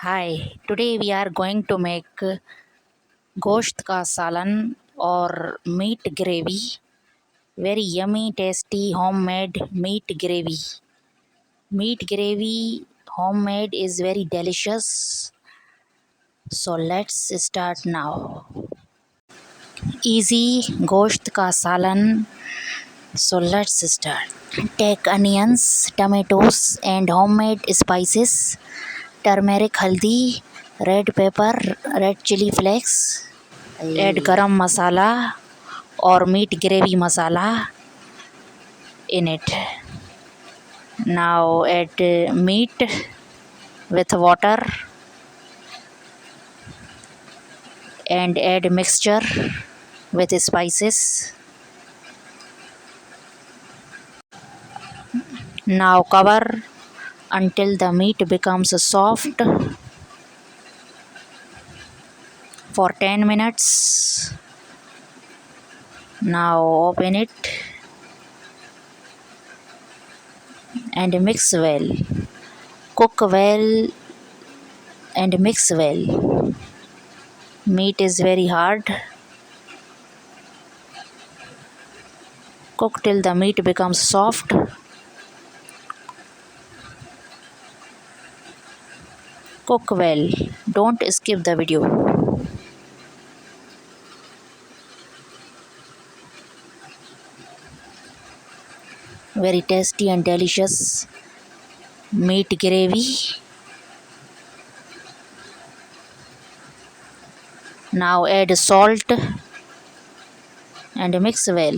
Hi, today we are going to make gosht ka salan or meat gravy. Very yummy, tasty, homemade meat gravy. Meat gravy homemade is very delicious. So let's start now. Easy gosht ka salan. So let's start. Take onions, tomatoes and homemade spices, turmeric, haldi, red pepper, red chili flakes. Add garam masala or meat gravy masala in it. Now add meat with water and add mixture with spices. Now cover until the meat becomes soft for 10 minutes. Now open it and mix well. Cook well and mix well. Meat is very hard. Cook till the meat becomes soft. Cook well. Don't skip the video. Very tasty and delicious meat gravy. Now add salt and mix well.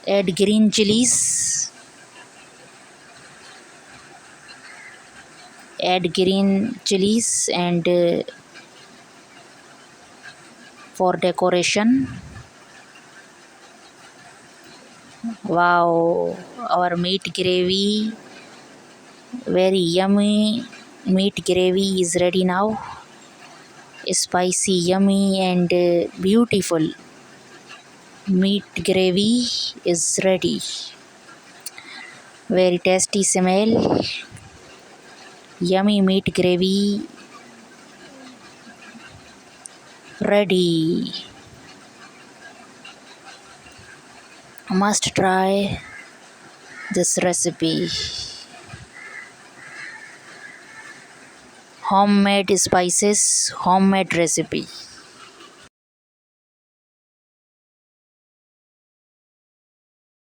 Add green chilies. Add green chilies and for decoration. Wow, our meat gravy, very yummy meat gravy is ready now. Spicy, yummy and beautiful meat gravy is ready. Very tasty smell. Yummy meat gravy ready. Must try this recipe. Homemade spices, homemade recipe.